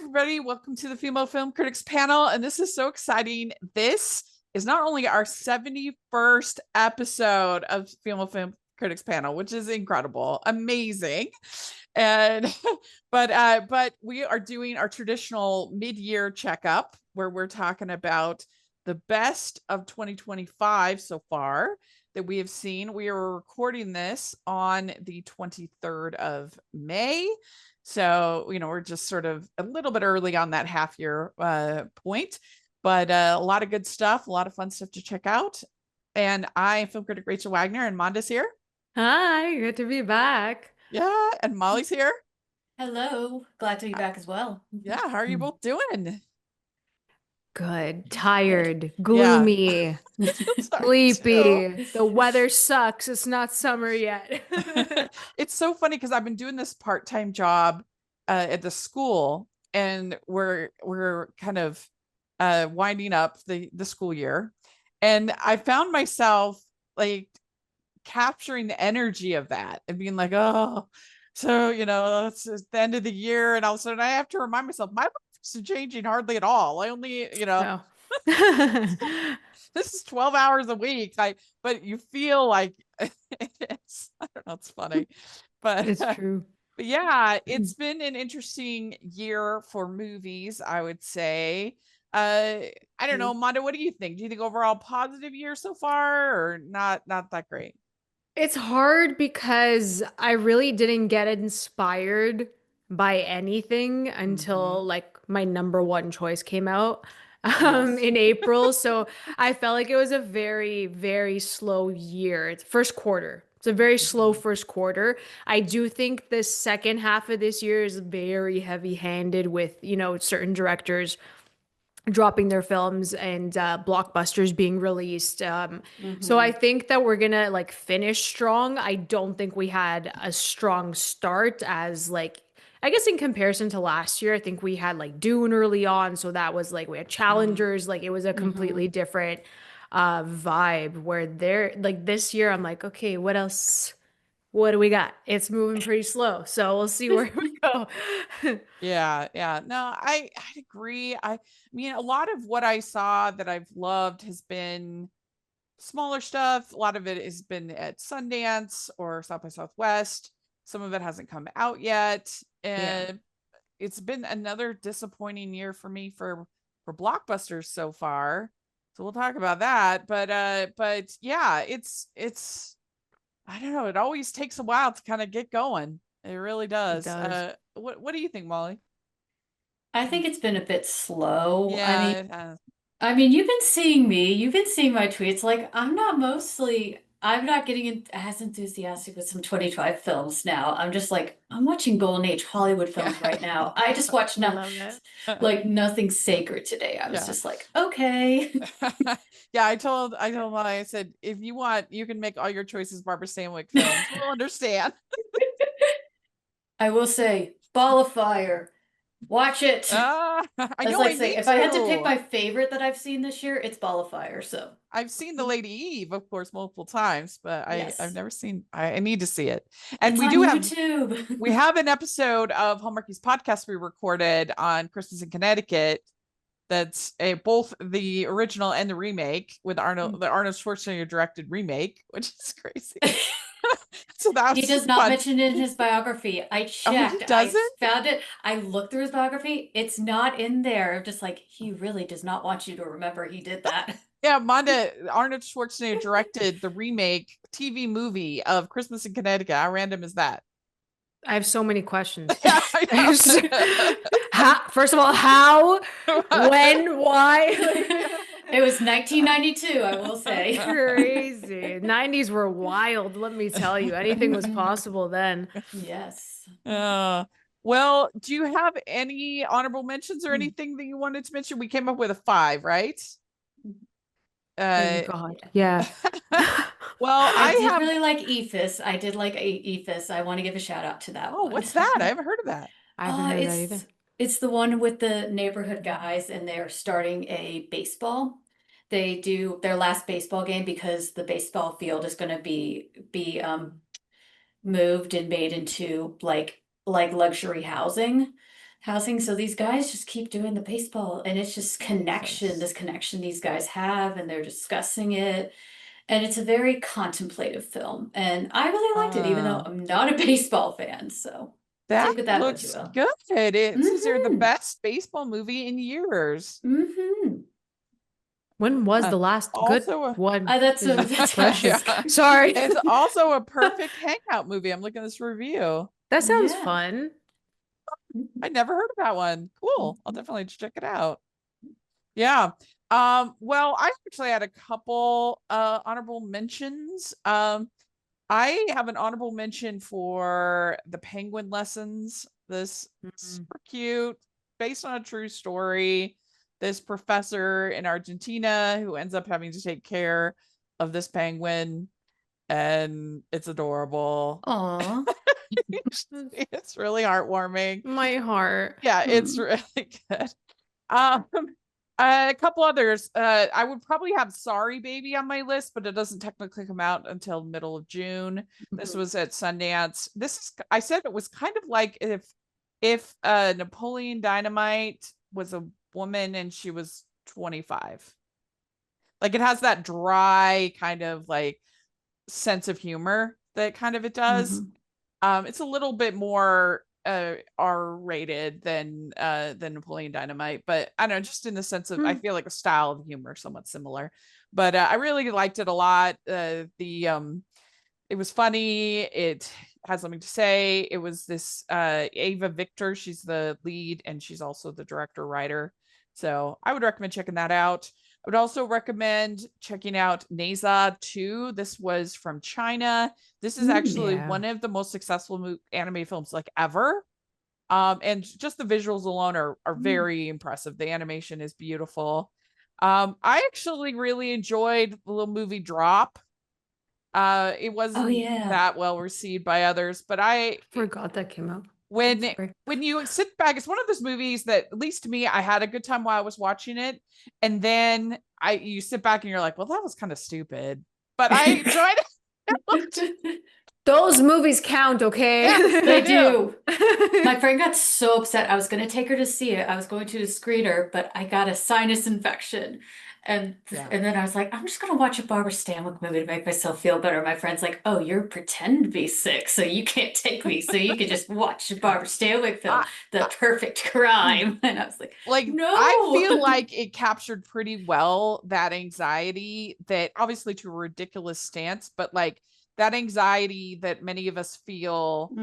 everybody. Welcome to the Female Film Critics panel. And this is so exciting. This is not only our 71st episode of Female Film Critics panel, which is incredible, amazing. And but we are doing our traditional mid-year checkup where we're talking about the best of 2025 so far that we have seen. We are recording this on the 23rd of May. So, we're just sort of a little bit early on that half year point, but a lot of good stuff, a lot of fun stuff to check out. And I am film critic Rachel Wagner, and Manda's here. Hi, good to be back. Yeah, and Molly's here. Hello, glad to be back as well. Yeah, how are you both doing? Good. Tired, gloomy, sleepy. The weather sucks. It's not summer yet. It's so funny because I've been doing this part-time job at the school, and we're kind of winding up the school year, and I found myself like capturing the energy of that and being like, oh, so it's the end of the year, and all of a sudden I have to remind myself my life isn't changing hardly at all. I only No. this is 12 hours a week. But you feel like it's, I don't know, it's funny, but it's true. But yeah, it's been an interesting year for movies, I would say. I don't know, Manda, what do you think? Do you think overall positive year so far, or not that great? It's hard because I really didn't get inspired by anything until like my number one choice came out in April. So I felt like it was a very, very slow year. It's first quarter. It's a very slow first quarter. I do think the second half of this year is very heavy-handed with, certain directors dropping their films and blockbusters being released. So I think that we're gonna like finish strong. I don't think we had a strong start as like I guess in comparison to last year, I think we had like Dune early on, so that was like we had challengers, like it was a completely different vibe where they're like this year I'm like, okay, what else? What do we got? It's moving pretty slow. So we'll see where we go. Yeah. No, I agree. I mean, a lot of what I saw that I've loved has been smaller stuff. A lot of it has been at Sundance or South by Southwest. Some of it hasn't come out yet. And it's been another disappointing year for me for blockbusters so far. So we'll talk about that. But yeah, it's I don't know, it always takes a while to kind of get going. It really does. It does. What do you think, Molly? I think it's been a bit slow. Yeah, it has. You've been seeing me, you've been seeing my tweets. Like, I'm not getting as enthusiastic with some 25 films now. I'm just like, I'm watching Golden Age Hollywood films right now. I just watched like nothing sacred today. I was just like, okay. Yeah, I told Molly, I said, if you want, you can make all your choices Barbara Stanwyck films. We'll understand. I will say, Ball of Fire. Watch it. I know. Like say, if I had to pick my favorite that I've seen this year, it's Ball of Fire. So I've seen The Lady Eve, of course, multiple times, but I've never seen. I need to see it. And it's we on do YouTube. We have an episode of Hallmarkies podcast we recorded on Christmas in Connecticut. That's both the original and the remake with the Arnold Schwarzenegger directed remake, which is crazy. So he does not mention it in his biography. I checked. He doesn't? I found it. I looked through his biography. It's not in there. Just like he really does not want you to remember he did that. Yeah, Arnold Schwarzenegger directed the remake TV movie of Christmas in Connecticut. How random is that? I have so many questions. Yeah, First of all, how, when, why? It was 1992, I will say. Crazy. 90s were wild, let me tell you. Anything was possible then. Yes. Well, do you have any honorable mentions or anything that you wanted to mention? We came up with a 5, right? Thank God. Yeah. Well, I did really like EFIS. I did like EFIS. I want to give a shout out to that one. What's that? I haven't heard of that. I haven't heard of that either. It's the one with the neighborhood guys, and they're starting a baseball. They do their last baseball game because the baseball field is going to be moved and made into like luxury housing housing. So these guys just keep doing the baseball, and it's just connection, this connection these guys have, and they're discussing it. And it's a very contemplative film. And I really liked it, even though I'm not a baseball fan. So That take with that what you looks will. good. It's either the Mm-hmm. best baseball movie in years. Mm-hmm. When was the last good Also, one? That's Is a the that's question. yeah. Sorry. It's also a perfect hangout movie. I'm looking at this review. That sounds yeah. fun. I never heard of that one. Cool. I'll Mhm. definitely check it out. Yeah. Well, I actually had a couple honorable mentions. I have an honorable mention for the Penguin Lessons. This super cute, based on a true story. This professor in Argentina who ends up having to take care of this penguin, and it's adorable. Aw. It's really heartwarming. My heart. Yeah, it's really good. Um, a couple others. I would probably have Sorry Baby on my list, but it doesn't technically come out until middle of June. This was at Sundance. I said it was kind of like if Napoleon Dynamite was a woman and she was 25. Like it has that dry kind of like sense of humor that kind of it does. It's a little bit more R-rated than Napoleon Dynamite, but I don't know, just in the sense of I feel like the style of humor is somewhat similar. But I really liked it a lot. It was funny. It has something to say. It was this Ava Victor. She's the lead, and she's also the director writer. So I would recommend checking that out. I would also recommend checking out Neza 2. This was from China. This is actually one of the most successful anime films like ever. And just the visuals alone are very impressive. The animation is beautiful. I actually really enjoyed the little movie Drop. It wasn't that well received by others, but I forgot that came out. When you sit back, it's one of those movies that, at least to me, I had a good time while I was watching it, and then you sit back and you're like, well, that was kind of stupid, but I enjoyed it. Those movies count, okay? Yes, They do. My friend got so upset. I was going to take her to see it. I was going to screen her, but I got a sinus infection. And then I was like, I'm just going to watch a Barbara Stanwyck movie to make myself feel better. My friend's like, oh, you're pretend to be sick, so you can't take me. So you can just watch a Barbara Stanwyck film, The Perfect Crime. And I was like, no. I feel like it captured pretty well that anxiety that obviously to a ridiculous stance, but like that anxiety that many of us feel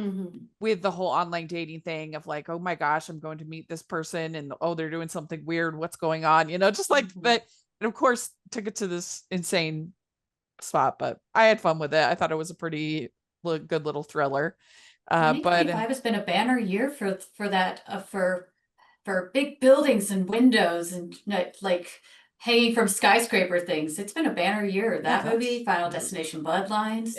with the whole online dating thing of like, oh my gosh, I'm going to meet this person and oh, they're doing something weird. What's going on? Just like that. And of course, took it to this insane spot, but I had fun with it. I thought it was a pretty good little thriller. 2025 has been a banner year for that for big buildings and windows and like hanging from skyscraper things. It's been a banner year. That movie, Final Destination Bloodlines.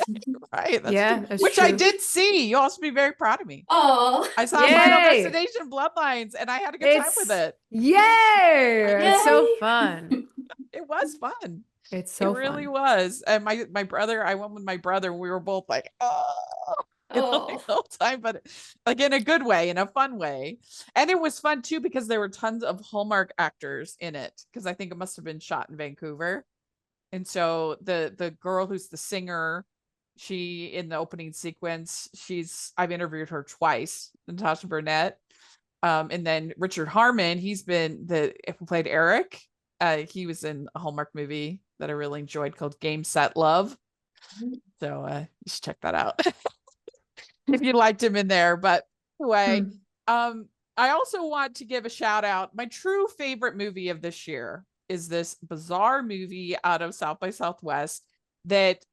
Right. That's which true. I did see. You also be very proud of me. Oh, I saw Final Destination Bloodlines and I had a good time with it. Yay! It's so fun. It was fun. It's so fun. It really fun. was. And my brother, I went with my brother and we were both like, the whole time, but like in a good way, in a fun way. And it was fun too because there were tons of Hallmark actors in it, because I think it must have been shot in Vancouver. And so the girl who's the singer, she in the opening sequence, I've interviewed her twice, Natasha Burnett. And then Richard Harmon, he's been who played Eric. He was in a Hallmark movie that I really enjoyed called Game Set Love. So you should check that out. If you liked him in there. But anyway, I also want to give a shout out. My true favorite movie of this year is this bizarre movie out of South by Southwest that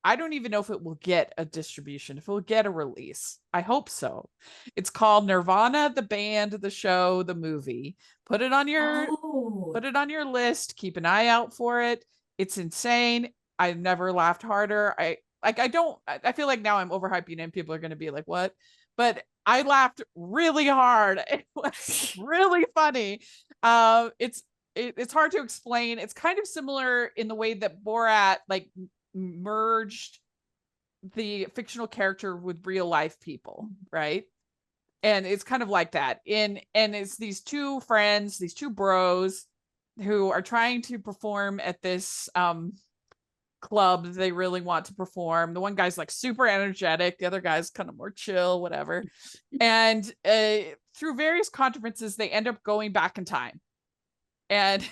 I don't even know if it will get a distribution, if it will get a release. I hope so. It's called Nirvana, the band, the show, the movie. Put it on your list. Keep an eye out for it. It's insane. I've never laughed harder. I feel like now I'm overhyping and people are going to be like, what? But I laughed really hard. It was really funny. It's hard to explain. It's kind of similar in the way that Borat like merged the fictional character with real life people, right? And it's kind of like that. And it's these two friends, these two bros who are trying to perform at this club that they really want to perform. The one guy's like super energetic, the other guy's kind of more chill, whatever. And through various conferences, they end up going back in time. And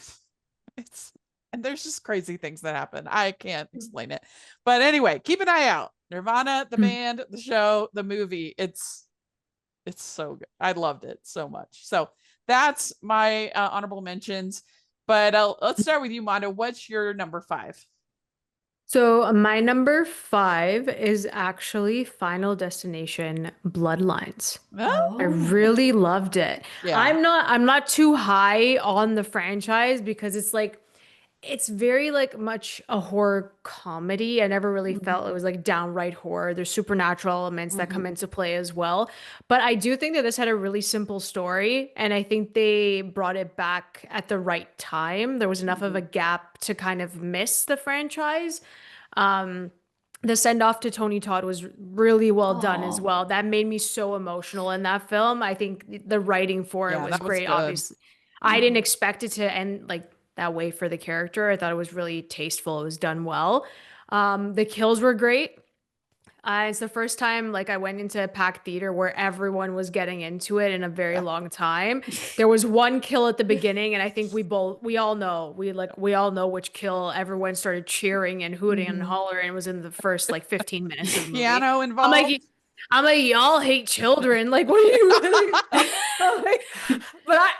and there's just crazy things that happen. I can't explain it. But anyway, keep an eye out. Nirvana, the band, the show, the movie. It's so good. I loved it so much. So that's my honorable mentions. But let's start with you, Manda. What's your number 5? So my number 5 is actually Final Destination Bloodlines. Oh, I really loved it. yeah. I'm not too high on the franchise because it's very like much a horror comedy. I never really felt it was like downright horror. There's supernatural elements that come into play as well. But I do think that this had a really simple story, and I think they brought it back at the right time. There was enough of a gap to kind of miss the franchise. Um, the send off to Tony Todd was really well done as Aw. well. That made me so emotional in that film. I think the writing for it Yeah, was that was great. good. Obviously, I didn't expect it to end like that way for the character. I thought it was really tasteful. It was done well. The kills were great. It's the first time like I went into a packed theater where everyone was getting into it in a very long time. There was one kill at the beginning, and I think we all know which kill. Everyone started cheering and hooting and hollering. It was in the first like 15 minutes of the movie. Piano I'm involved. like, I'm like, y'all hate children. Like, what are you? Like,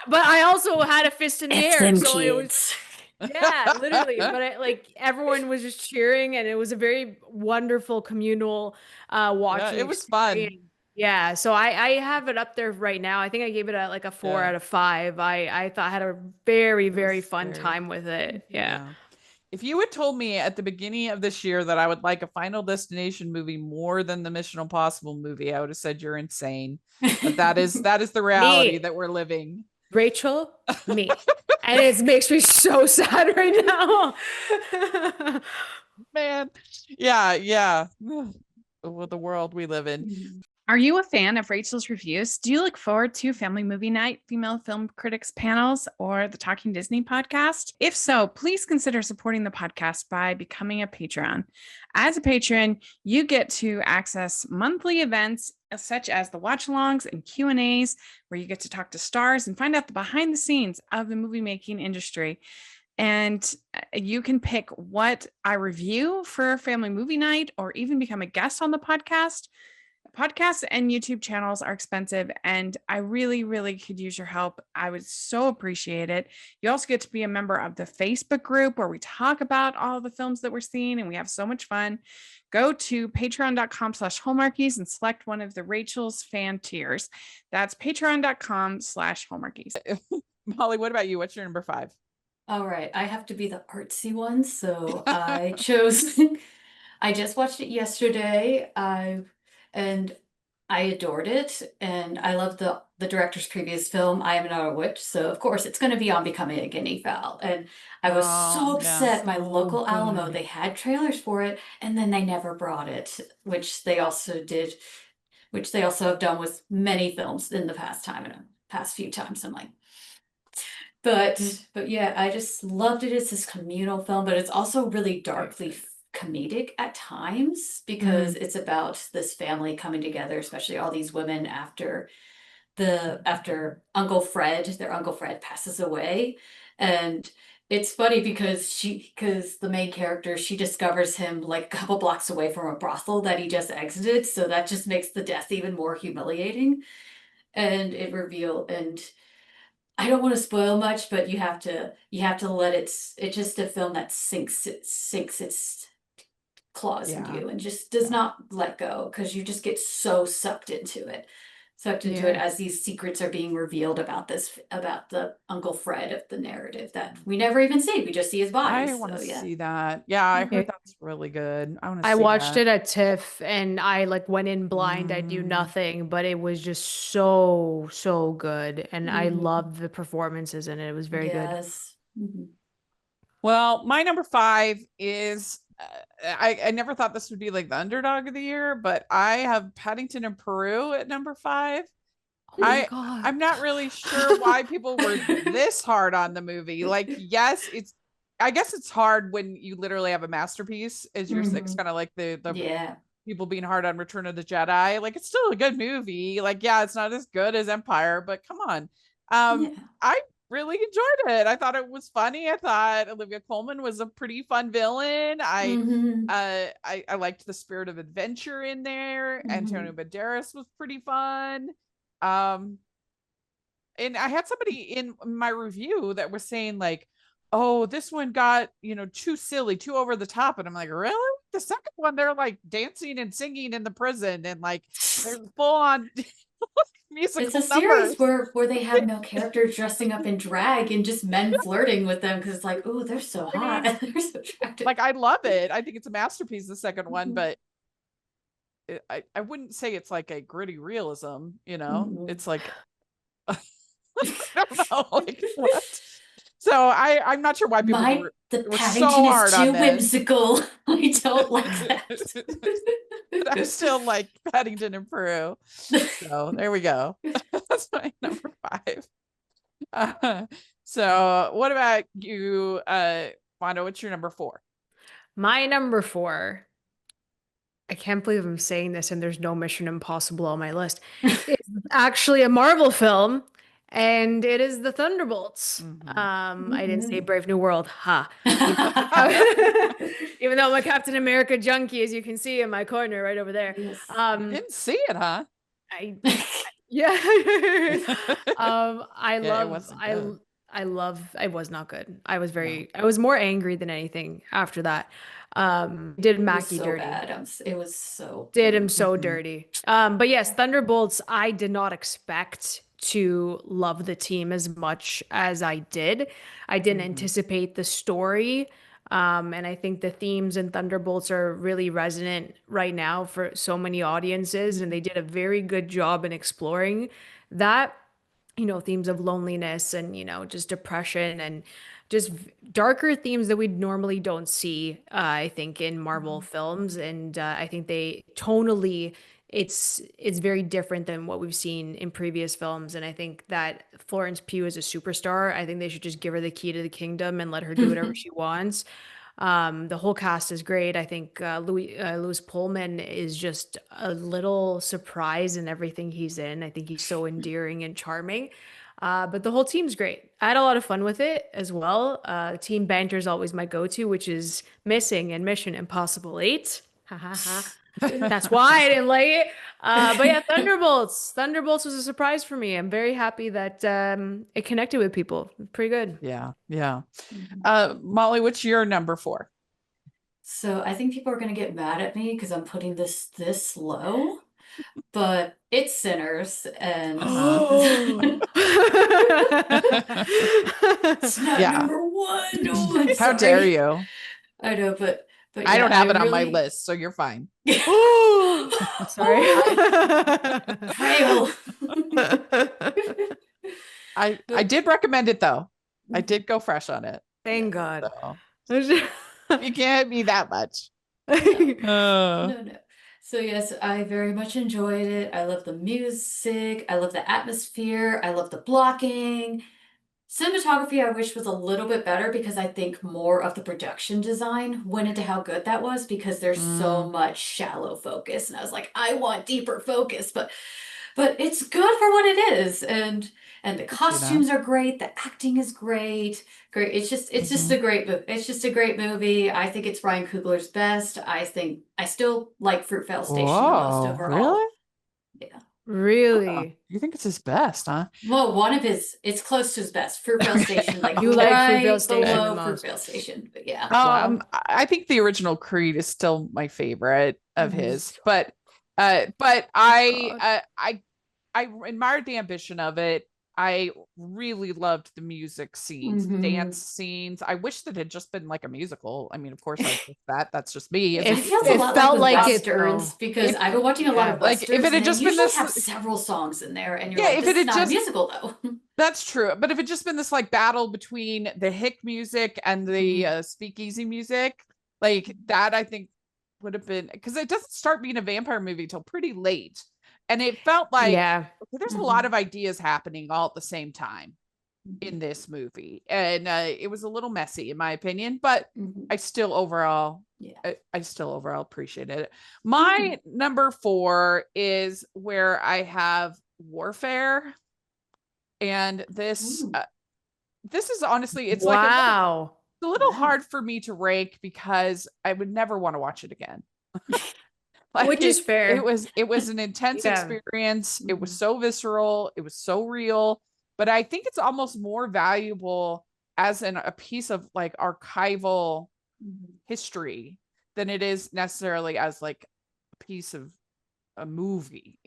but I also had a fist in the It's air, them so it was. kids. Yeah, literally. But everyone was just cheering, and it was a very wonderful communal watching it was experience. fun. Yeah, so I have it up there right now. I think I gave it like a 4 Yeah. out of 5. I thought I had a very, very was fun very- time with it. Yeah. If you had told me at the beginning of this year that I would like a Final Destination movie more than the Mission Impossible movie, I would have said you're insane. But that is the reality Me. that we're living. Rachel, me. And it makes me so sad right now. Man. Yeah. With the world we live in. Are you a fan of Rachel's reviews? Do you look forward to Family Movie Night, Female Film Critics panels, or the Talking Disney podcast? If so, please consider supporting the podcast by becoming a patron. As a patron, you get to access monthly events such as the watch-alongs and Q&As, where you get to talk to stars and find out the behind the scenes of the movie making industry. And you can pick what I review for Family Movie Night or even become a guest on the podcast. Podcasts and YouTube channels are expensive, and I really, really could use your help. I would so appreciate it. You also get to be a member of the Facebook group where we talk about all the films that we're seeing, and we have so much fun. Go to patreon.com/hallmarkies and select one of the Rachel's fan tiers. That's patreon.com/hallmarkies. Molly, what about you? What's your number 5? All right, I have to be the artsy one, so I chose. I just watched it yesterday. And I adored it, and I love the director's previous film, I Am Not a Witch, so of course it's going to be on Becoming a Guinea Fowl. And I was so upset. My local Alamo, they had trailers for it, and then they never brought it, which they also have done with many films in the past few times. I'm like, but yeah, I just loved it. It's this communal film, but it's also really darkly comedic at times because it's about this family coming together, especially all these women after their Uncle Fred passes away. And it's funny because the main character, she discovers him like a couple blocks away from a brothel that he just exited, so that just makes the death even more humiliating. And I don't want to spoil much, but you have to let it's just a film that sinks its claws into you and just does not let go, because you just get so sucked into it as these secrets are being revealed about the Uncle Fred of the narrative that we never even see. We just see his body. I want to see that. Yeah, I heard that's really good. I watched it at TIFF, and I like went in blind. I knew nothing, but it was just so, so good. And I loved the performances in it. It was very good. Well, my number 5 is I never thought this would be like the underdog of the year, but I have Paddington in Peru at number 5. Oh my God. I'm not really sure why people were this hard on the movie. Like, yes, I guess it's hard when you literally have a masterpiece as your it's kind of like the Yeah. people being hard on Return of the Jedi. Like, it's still a good movie. Like, yeah, it's not as good as Empire, but come on. Yeah. I really enjoyed it. I thought it was funny. I thought Olivia Colman was a pretty fun villain. Mhm. I liked the spirit of adventure in there. Antonio Banderas was pretty fun. And I had somebody in my review that was saying like, oh, this one got, too silly, too over the top. And I'm like, really? The second one, they're like dancing and singing in the prison and like they're full on musical It's a numbers. series where they have no characters dressing up in drag and just men flirting with them because it's like, oh, they're so hot. They're so attractive. Like, I love it. I think it's a masterpiece, the second one, Mhm. but I wouldn't say it's like a gritty realism, It's like, I don't know, like what? So I'm not sure why people The were Paddington so is hard too on this. whimsical. I don't like But I'm still like Paddington in Peru. So there we go. That's my number 5. So what about you, Wanda? What's your number 4? My number 4, I can't believe I'm saying this and there's no Mission Impossible on my list. It's actually a Marvel film, and it is the Thunderbolts. I didn't say Brave New World. Ha. Even though I'm a Captain America junkie, as you can see in my corner right over there. Yes. Didn't see it, huh? Yeah. It wasn't good. It was not good. I was more angry than anything after that. Did It was Mackie so dirty. bad. It was so Did him so dirty. But yes, Thunderbolts, I did not expect to love the team as much as I did. I didn't anticipate the story. And I think the themes in Thunderbolts are really resonant right now for so many audiences, and they did a very good job in exploring that, themes of loneliness and, just depression and just darker themes that we normally don't see, I think, in Marvel films. And I think they tonally, it's very different than what we've seen in previous films. And I think that Florence Pugh is a superstar. I think they should just give her the key to the kingdom and let her do whatever she wants. The whole cast is great. I think Louis Pullman is just a little surprise in everything he's in. I think he's so endearing and charming. But the whole team's great. I had a lot of fun with it as well. Team banter is always my go-to, which is missing in Mission Impossible 8. Ha ha ha. That's why I didn't like it. But yeah, Thunderbolts. Thunderbolts was a surprise for me. I'm very happy that it connected with people. Pretty good. Yeah. Molly, what's your number 4? So I think people are gonna get mad at me because I'm putting this low, but it's Sinners and it's not number 1. Oh, I'm How dare you? I know, but I don't have it on my really... list, so you're fine. Sorry. Fail. I did recommend it though. I did go fresh on it. Thank God. So. You can't be that much. No. So yes, I very much enjoyed it. I love the music. I love the atmosphere. I love the blocking. Cinematography, I wish was a little bit better because I think more of the production design went into how good that was because there's so much shallow focus. And I was like, I want deeper focus, but it's good for what it is. And the costumes are great. The acting is great. Great. It's just a great movie. It's just a great movie. I think it's Ryan Coogler's best. I still like Fruitvale Station the most overall. Really? Yeah. Really? You think it's his best, huh? Well, it's close to his best. Fruitvale Station, like You like Fruitvale Station below the most. Fruitvale Station, but yeah. I think the original Creed is still my favorite of his, but I admired the ambition of it. I really loved the music scenes, dance scenes. I wish that it had just been like a musical. I mean, of course, I think that's just me. It feels a lot felt like like Westerns because I've been watching a lot of Westerns. Like if it had just been this, have several songs in there, and you're if it had not just a musical though. That's true. But if it just been this like battle between the hick music and the speakeasy music, like that, I think would have been, because it doesn't start being a vampire movie till pretty late. And it felt like Yeah. there's a lot of ideas happening all at the same time in this movie. And it was a little messy in my opinion, but I still overall I still overall appreciated it. My number 4 is where I have Warfare. And this is honestly, it's like a little hard for me to rank because I would never want to watch it again. Like which is fair. It was an intense experience. It was so visceral. It was so real. But I think it's almost more valuable as a piece of like archival history than it is necessarily as like a piece of a movie.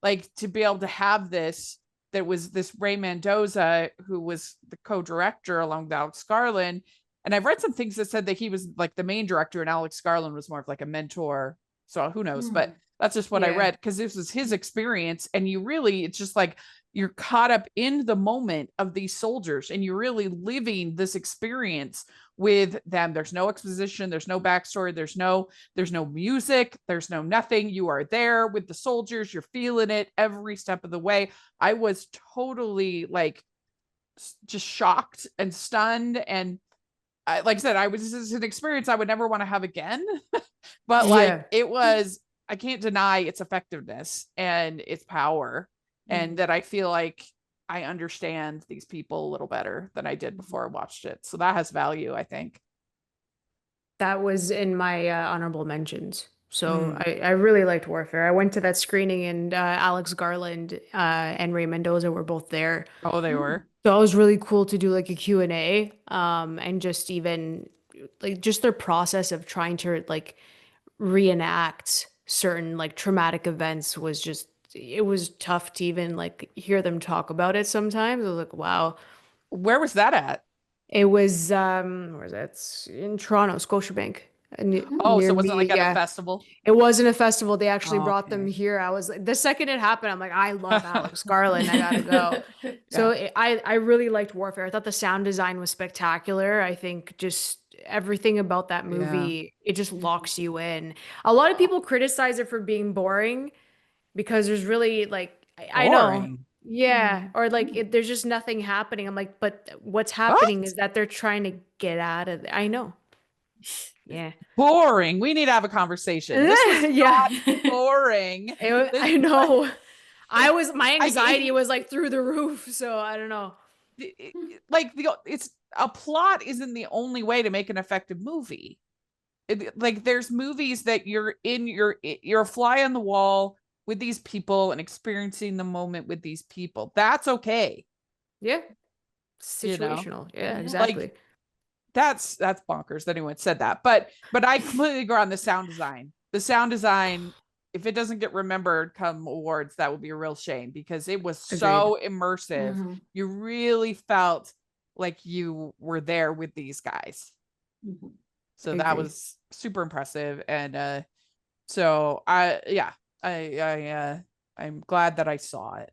Like to be able to have this, that was this Ray Mendoza, who was the co-director along with Alex Garland. And I've read some things that said that he was like the main director and Alex Garland was more of like a mentor. So who knows, but that's just what I read, because this was his experience. And it's just like, you're caught up in the moment of these soldiers and you're really living this experience with them. There's no exposition. There's no backstory. There's no music. There's no nothing. You are there with the soldiers. You're feeling it every step of the way. I was totally like just shocked and stunned. And like I said, this is an experience I would never want to have again, but like it was, I can't deny its effectiveness and its power. And that I feel like I understand these people a little better than I did before I watched it. So that has value, I think. That was in my honorable mentions. So I really liked Warfare. I went to that screening and Alex Garland and Ray Mendoza were both there. Oh, they were? So it was really cool to do like a Q&A and just even like just their process of trying to like reenact certain like traumatic events was just, it was tough to even like hear them talk about it sometimes. I was like, wow. Where was that at? It was where was that? It's in Toronto, Scotiabank. So it wasn't like at a festival? It wasn't a festival. They actually brought them here. I was like, the second it happened, I'm like, I love Alex Garland. I gotta go. So I really liked Warfare. I thought the sound design was spectacular. I think just everything about that movie, it just locks you in. A lot of people criticize it for being boring because there's really like, I know. Yeah. Or like there's just nothing happening. I'm like, but what's happening is that they're trying to get out of it. I know. Yeah. Boring. We need to have a conversation. This was not boring. I know. My anxiety was like through the roof. So I don't know. It's a plot isn't the only way to make an effective movie. Like there's movies that you're a fly on the wall with these people and experiencing the moment with these people. That's okay. Yeah. Situational. Yeah, exactly. Like, that's bonkers that anyone said that. But I completely agree on the sound design. The sound design, if it doesn't get remembered come awards, that would be a real shame because it was so immersive. You really felt like you were there with these guys. So that was super impressive. And so I'm glad that I saw it.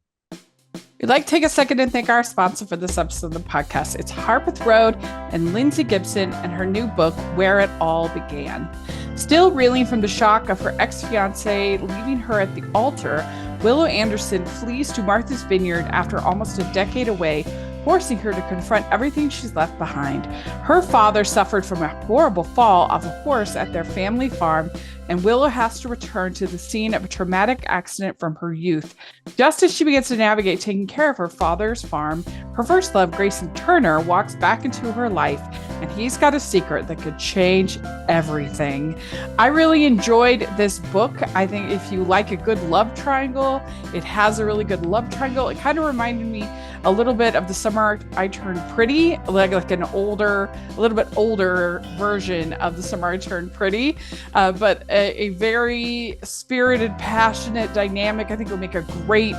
We'd like to take a second and thank our sponsor for this episode of the podcast. It's Harpeth Road and Lindsay Gibson and her new book, Where It All Began. Still reeling from the shock of her ex-fiance leaving her at the altar, Willow Anderson flees to Martha's Vineyard after almost a decade away, forcing her to confront everything she's left behind. Her father suffered from a horrible fall off a horse at their family farm, and Willow has to return to the scene of a traumatic accident from her youth. Just as she begins to navigate taking care of her father's farm, her first love, Grayson Turner, walks back into her life, and he's got a secret that could change everything. I really enjoyed this book. I think if you like a good love triangle, it has a really good love triangle. It kind of reminded me a little bit of The Summer I Turned Pretty, like a little bit older version of The Summer I Turned Pretty, but a very spirited, passionate, dynamic. I think it'll make a great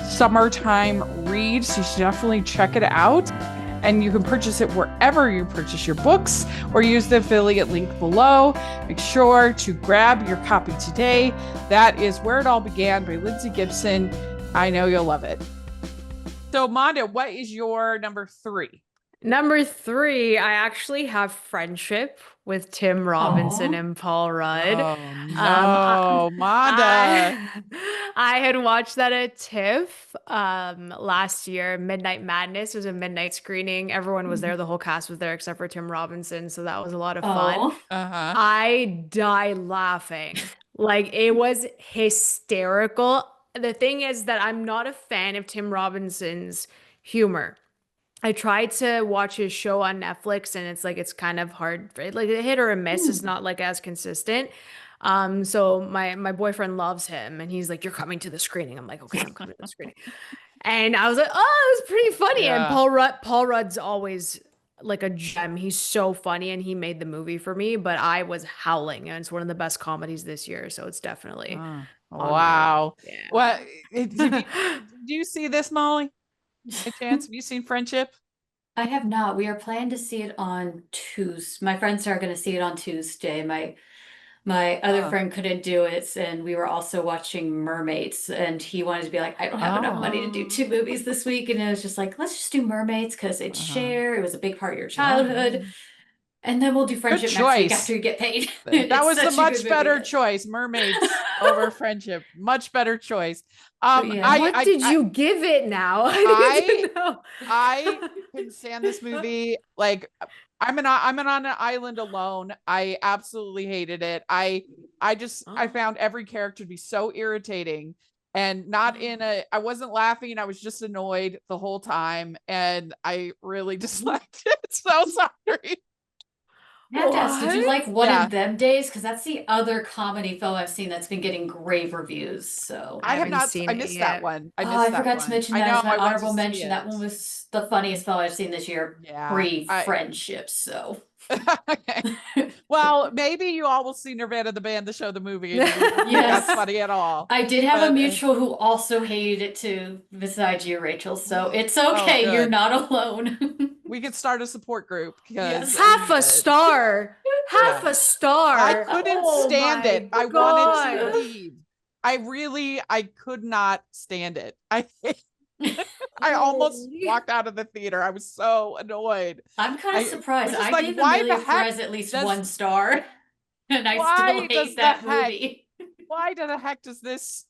summertime read, so you should definitely check it out. And you can purchase it wherever you purchase your books or use the affiliate link below. Make sure to grab your copy today. That is Where It All Began by Lindsay Gibson. I know you'll love it. So, Manda, what is your number 3? Number 3, I actually have Friendship with Tim Robinson Aw. and Paul Rudd. Oh I, no, Manda. I had watched that at TIFF last year. Midnight Madness was a midnight screening. Everyone was there. The whole cast was there except for Tim Robinson, so that was a lot of fun. Oh. Uh-huh. I died laughing. Like it was hysterical. The thing is that I'm not a fan of Tim Robinson's humor. I tried to watch his show on Netflix and it's like it's kind of hard, like a hit or a miss. It's not like as consistent. So my boyfriend loves him and he's like, "You're coming to the screening." I'm like, "Okay, I'm coming to the screening." And I was like, "Oh, it was pretty funny." And Yeah. Paul Rudd's always like a gem. He's so funny and he made the movie for me, but I was howling and it's one of the best comedies this year, so it's definitely Oh, on my list. wow. Yeah. What did you see this, Molly? By chance, have you seen Friendship? I have not. We are planning to see it on Tuesday. My friends are going to see it on Tuesday. My other Oh. friend couldn't do it, and we were also watching Mermaids, and he wanted to be like, I don't have enough money to do Oh. 2 movies this week, and it was just like, let's just do Mermaids because it's Uh-huh. Cher. It was a big part of your Yeah. childhood, and then we'll do Good Friendship next week choice. after you get paid. That It's was the such a much good better movie. choice. Mermaids over Friendship. Much better choice. Yeah. What did you give it now? I need to know. I couldn't stand this movie. Like I'm on an island alone. I absolutely hated it. I found every character to be so irritating and not in I wasn't laughing. I was just annoyed the whole time. And I really disliked it. So sorry. I have to ask, did you like One Yeah. of Them Days? Because that's the other comedy film I've seen that's been getting grave reviews. So I have haven't not. seen I it missed that yet. one. I oh, missed I that forgot one. to mention I that know. as my I went to honorable see mention. it. That one was the funniest film I've seen this year, Yeah. pre-friendship. Okay. Well, maybe you all will see Nirvana the band, the show, the movie, and you won't think that's Yes. funny at all. I did have a But mutual who also hated it too, besides you, Rachel. So it's oh, okay. You're good. not alone. We could start a support group because Yes. Half a star. Half Yeah. a star. I couldn't Oh stand it. my I wanted to God. leave. I could not stand it. I almost walked out of the theater. I was so annoyed. I'm kind I of surprised. was just I like, gave why the Amelia heck Perez at least does 1 star, and I still why does hate the that heck movie. why the heck does this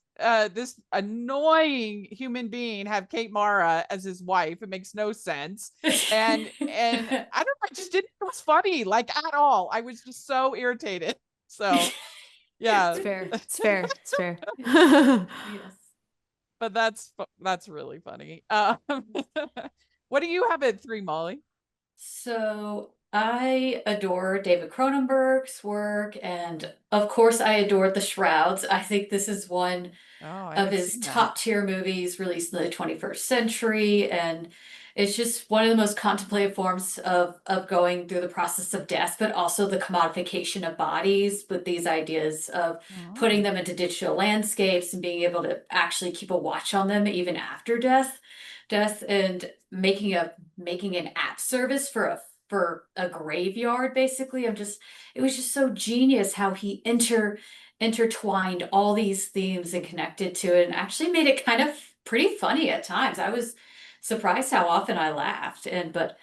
annoying human being have Kate Mara as his wife? It makes no sense. And I don't know, I just didn't think it was funny, like at all. I was just so irritated. So yeah. It's fair. It's fair. It's fair. Yes. But that's really funny. What do you have at 3, Molly? So I adore David Cronenberg's work, and of course, I adored The Shrouds. I think this is one Oh, I of haven't his seen that. top tier movies released in the 21st century, and it's just one of the most contemplative forms of going through the process of death, but also the commodification of bodies with these ideas of putting Oh. them into digital landscapes and being able to actually keep a watch on them even after death, and making an app service for a graveyard. Basically, it was just so genius how he intertwined all these themes and connected to it, and actually made it kind of pretty funny at times. I was surprised how often I laughed. But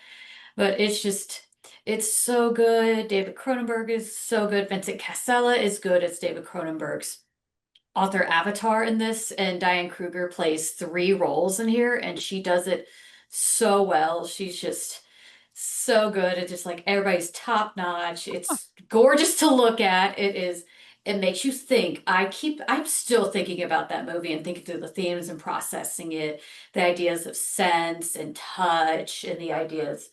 it's so good. David Cronenberg is so good. Vincent Casella is good as David Cronenberg's author avatar in this, and Diane Kruger plays 3 roles in here, and she does it so well. She's just so good. It's just like everybody's top notch. It's gorgeous to look at. It makes you think. I'm still thinking about that movie and thinking through the themes and processing it, the ideas of sense and touch and the ideas.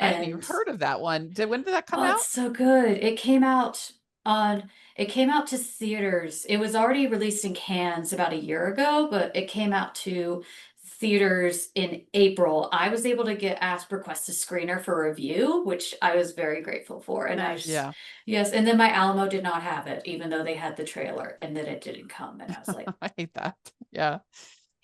I hadn't even And heard of that one. When did that come oh, out? it's so good. It came out to theaters. It was already released in Cannes about a year ago, but it came out to theaters in April. I was able to get asked request a screener for review, which I was very grateful for. And Nice. Yeah. yes, and then my Alamo did not have it, even though they had the trailer, and then it didn't come. And I was like, I hate that. Yeah.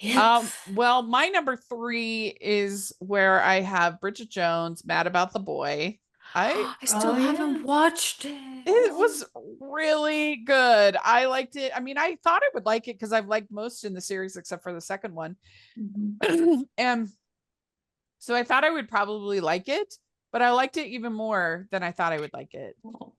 yeah. Well, my number 3 is where I have Bridget Jones, Mad About the Boy. I still Oh, haven't yeah. watched it. It was really good. I liked it. I mean, I thought I would like it because I've liked most in the series except for the second one. Mhm. And So I thought I would probably like it, but I liked it even more than I thought I would like it.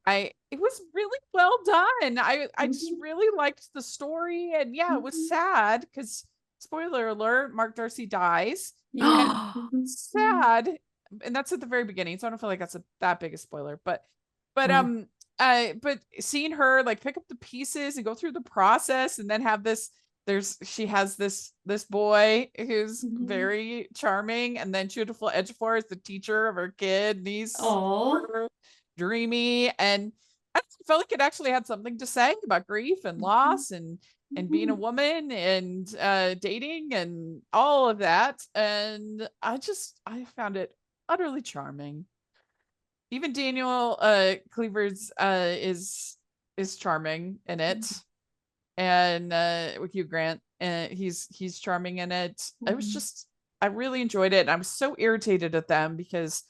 It was really well done. I just really liked the story, and yeah, it was sad because spoiler alert, Mark Darcy dies. Yeah. Sad, and that's at the very beginning, so I don't feel like that's that big a spoiler, but but seeing her like pick up the pieces and go through the process and then have this she has this boy who's very charming, and then Chiwetel Ejiofor is the teacher of her kid, and he's dreamy, and I felt like it actually had something to say about grief and loss and being a woman and dating and all of that, and I found it utterly charming. Even Daniel Cleaver's is charming in it, and with Hugh Grant, and he's charming in it. It was just, I really enjoyed it, and I was so irritated at them because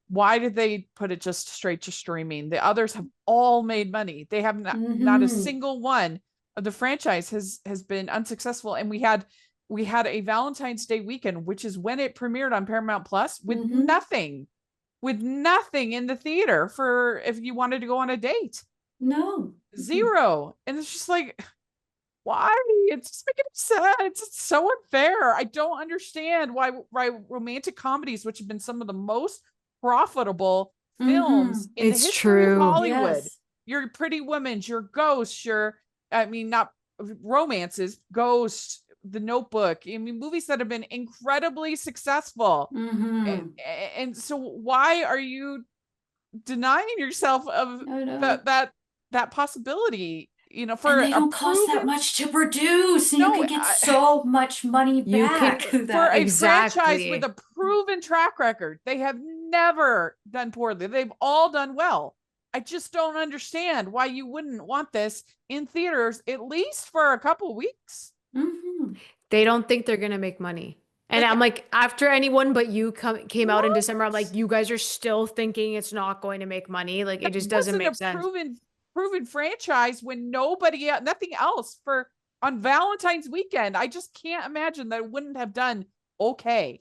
why did they put it just straight to streaming? The others have all made money. They have not a single one of the franchise has been unsuccessful, and we had a Valentine's Day weekend, which is when it premiered on Paramount Plus, with nothing in the theater for if you wanted to go on a date. No. Zero. And it's just like, why? It's just making sense. It's so unfair. I don't understand why romantic comedies, which have been some of the most profitable films in the history of Hollywood, your Pretty Women's, your Ghosts, not romances, Ghost, The Notebook. I mean, movies that have been incredibly successful. And so why are you denying yourself of that possibility? You know, and they don't cost that much to produce, and you can get so much money back. For a franchise with a proven track record, they have never done poorly. They've all done well. I just don't understand why you wouldn't want this in theaters at least for a couple weeks. They don't think they're gonna make money. And I'm like, after Anyone But You came out in December, I'm like, you guys are still thinking it's not going to make money. Like, it just doesn't make sense. Proven franchise when nothing else on Valentine's weekend. I just can't imagine that it wouldn't have done okay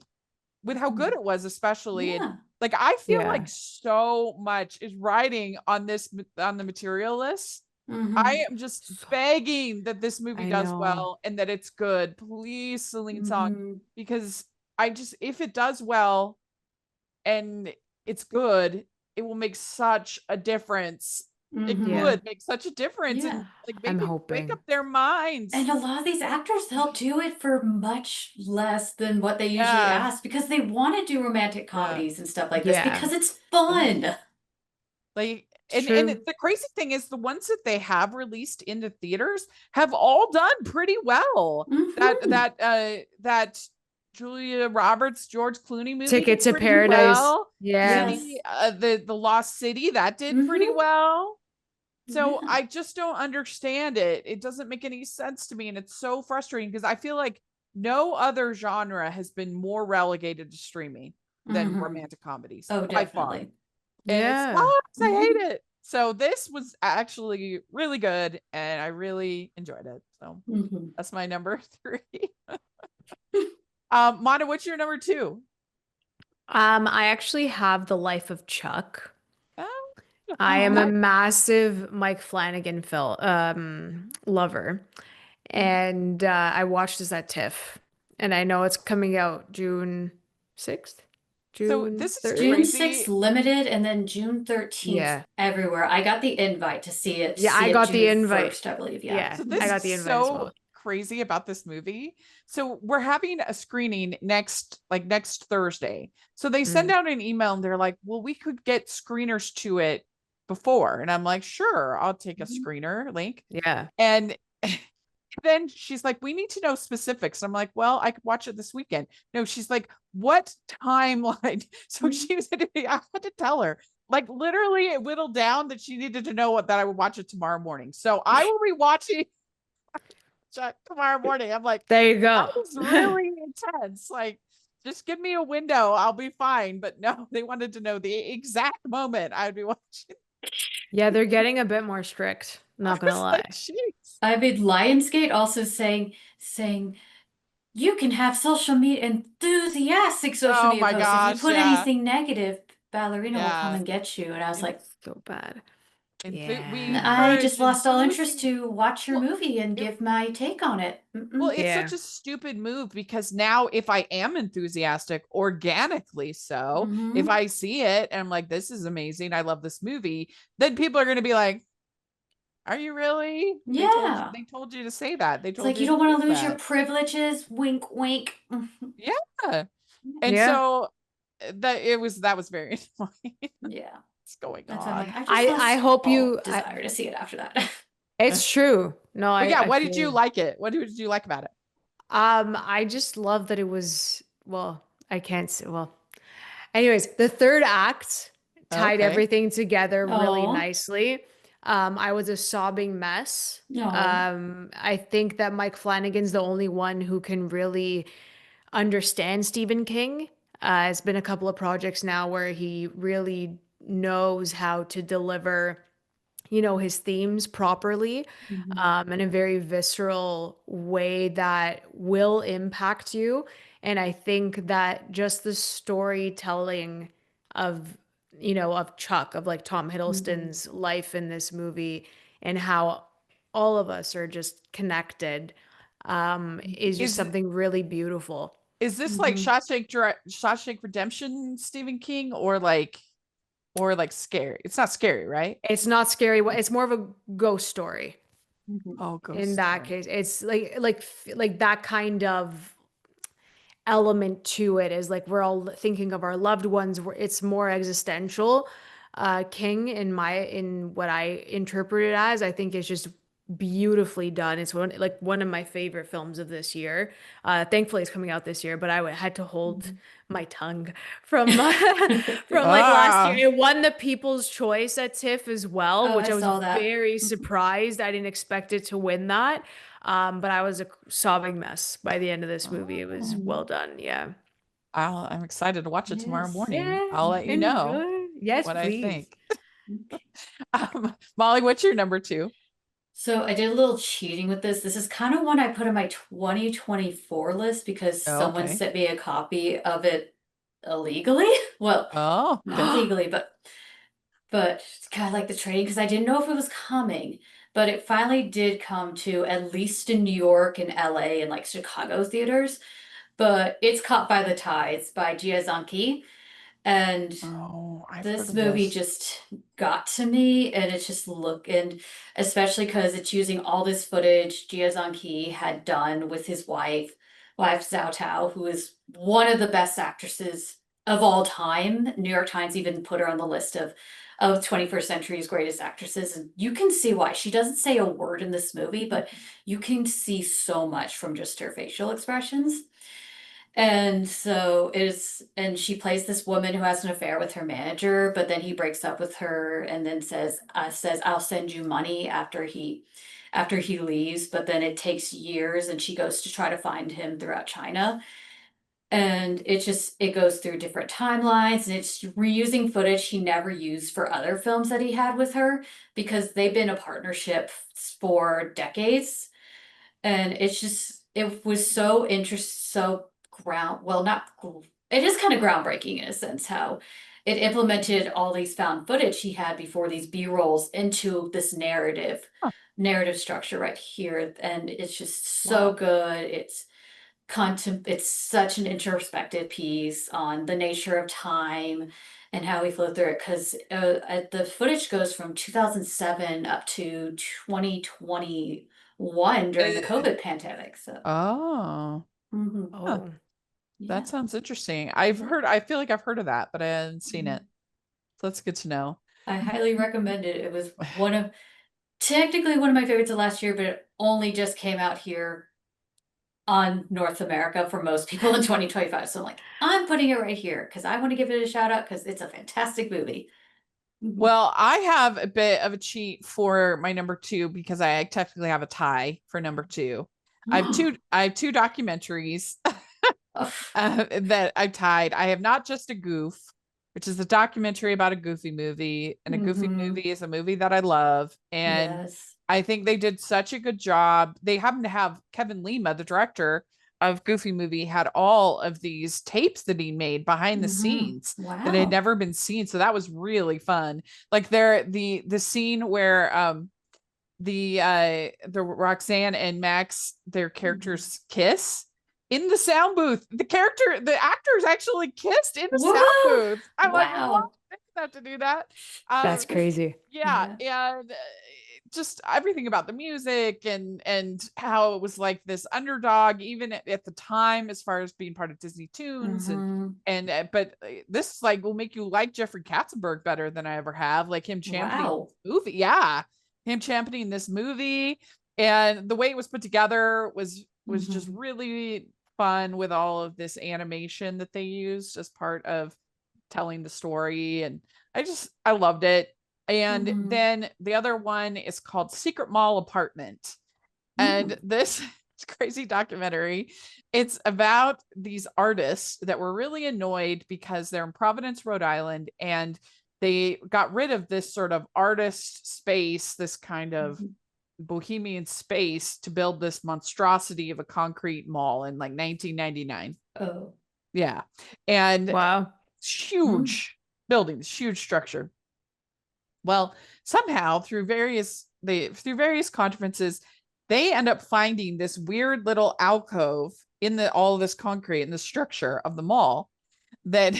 with how good it was, especially. And like, I feel like so much is riding on the Materialists. I am just begging that this movie does well and that it's good. Please, Celine Song, because if it does well and it's good, it will make such a difference. It would make such a difference, and like maybe make up their minds. And a lot of these actors, they'll do it for much less than what they usually ask, because they want to do romantic comedies and stuff like this because it's fun. Like, and the crazy thing is, the ones that they have released in the theaters have all done pretty well. That Julia Roberts, George Clooney movie, Ticket to Paradise. Well. The Lost City, that did pretty well. So I just don't understand it. It doesn't make any sense to me, and it's so frustrating because I feel like no other genre has been more relegated to streaming than romantic comedies. Oh, definitely. By far. And I hate it. So this was actually really good, and I really enjoyed it. So that's my number 3. Mona, what's your number 2? I actually have The Life of Chuck. I am a massive Mike Flanagan lover, and I watched this at TIFF, and I know it's coming out June 6th. So this is June 6th limited, and then June 13th everywhere. I got the invite to see it. Yeah, I got the invite. 1st, I believe. So I got the invite as well. Crazy about this movie. So we're having a screening next Thursday. So they send out an email and they're like, well, we could get screeners to it before. And I'm like, sure, I'll take a screener link. Yeah. And then she's like, we need to know specifics. And I'm like, well, I could watch it this weekend. No, she's like, what timeline? So she was, I had to tell her, like, literally it whittled down that she needed to know that I would watch it tomorrow morning. So I will be watching tomorrow morning. I'm like, there you go. That was really intense. Like, just give me a window, I'll be fine. But no, they wanted to know the exact moment I'd be watching. Yeah, they're getting a bit more strict. Not gonna lie. I mean, Lionsgate also saying you can have social media, enthusiastic social Oh media my posts. If you gosh, put yeah. anything negative, ballerina will come Yeah. and get you. And I was like, It's so bad. We Yeah. I encourage just lost all interest enthusiasm. to watch your Well, movie and it, give my take on it. well, Mm-mm. it's Yeah. such a stupid move because now if I am enthusiastic, organically so, if Mhm. I see it and I'm like, this is amazing, I love this movie, then people are going to be like, are you really? Yeah. They told you to say that. They It's told like you you to don't want think to lose your that. privileges. Wink, wink. Yeah. And Yeah. so that was very annoying. Yeah. What's going That's why I'm on? like, I just I lost hope all you desire to see it after that. it's true. No, But yeah, I what did feel you you. like it? What did you like about it? I just love that it was, well, I can't say, well, anyways, the third act tied Okay. everything together really Oh, nicely. I was a sobbing mess. no. I think that Mike Flanagan's the only one who can really understand Stephen King. It's been a couple of projects now where he really knows how to deliver, his themes properly, Mhm. in a very visceral way that will impact you. And I think that just the storytelling of, of Chuck, of like Tom Mhm. Hiddleston's life in this movie and how all of us are just connected, is just Is something really beautiful. is this like Mhm. Shawshank Redemption Stephen King or like scary? It's not scary, right? It's not scary. It's more of a ghost story. Mhm. Oh, ghost In that story. case, it's like that kind of element to it is like we're all thinking of our loved ones. It's more existential. King, in what I interpret it as, I think is just beautifully done. It's one of my favorite films of this year. Thankfully, it's coming out this year, but had to hold Mhm. my tongue from from like last year. Ah, It won the People's Choice at TIFF as well, Oh, which I I was saw that. very Mhm. surprised. I didn't expect it to win that. But I was a sobbing mess by the end of this movie. It was oh. well done. Yeah. I'm excited to watch it tomorrow Yes. morning. Yeah. I'll let you know Enjoy. Yes, what I please. think. Okay. Molly, what's your number two? So I did a little cheating with this. This is kind of one I put in my 2024 list because Oh, someone okay. sent me a copy of it illegally. Well, Oh, not okay. legally, but it's kind of like the trading because I didn't know if it was coming. But it finally did come to at least in New York and LA and like Chicago theaters. But it's Caught by the Tides by Jia Zhangke. And Oh, I've heard this of movie this. just got to me, and it's just and especially because it's using all this footage Jia Zhangke had done with his wife Zhao Tao, who is one of the best actresses of all time. New York Times even put her on the list of 21st century's greatest actresses, and you can see why. She doesn't say a word in this movie, but you can see so much from just her facial expressions. And so and she plays this woman who has an affair with her manager, but then he breaks up with her and then says I'll send you money after he leaves, but then it takes years and she goes to try to find him throughout China. And it goes through different timelines and it's reusing footage he never used for other films that he had with her because they've been a partnership for decades, and it was so so not it is kind of groundbreaking in a sense how it implemented all these found footage he had before, these b-rolls, into this Huh, narrative structure right here, and it's just so wow. good. It's such an introspective piece on the nature of time and how we flow through it because the footage goes from 2007 up to 2021 during the Uh, COVID pandemic. So, oh, mhm, huh, Oh. that yeah. sounds interesting. Yeah. I feel like I've heard of that, but I haven't seen Mhm. it. So that's good to know. I highly recommend it. It was technically one of my favorites of last year, but it only just came out here on North America for most people in 2025. So I'm like, I'm putting it right here because I want to give it a shout out because it's a fantastic movie. Mhm. Well, I have a bit of a cheat for my number two because I technically have a tie for number two. I have two documentaries Ugh. that I've tied. I have Not Just a Goof, which is a documentary about a Goofy movie, and a Goofy Mhm. movie is a movie that I love, and Yes. I think they did such a good job. They happen to have Kevin Lima, the director, of Goofy movie had all of these tapes that he made behind the scenes that had Wow. never been seen. So that was really fun. Like the scene where the Roxanne and Max, their characters kiss in the sound booth. The actors actually kissed in the sound Whoa. booth. I'm like, Wow. what? They didn't have to do that. That's crazy. Yeah, and just everything about the music and how it was like this underdog, even at the time, as far as being part of Disney Toons, and but this like will make you like Jeffrey Katzenberg better than I ever have. Like him championing Wow. this movie, yeah, him championing this movie, and the way it was put together was just really fun with all of this animation that they used as part of telling the story, and I loved it. And then the other one is called Secret Mall Apartment. And this crazy documentary, it's about these artists that were really annoyed because they're in Providence, Rhode Island, and they got rid of this sort of artist space, this kind of bohemian space, to build this monstrosity of a concrete mall in like 1999. Oh. Yeah. And Wow. huge buildings, huge structure. Well, somehow through various conferences, they end up finding this weird little alcove in all of this concrete in the structure of the mall that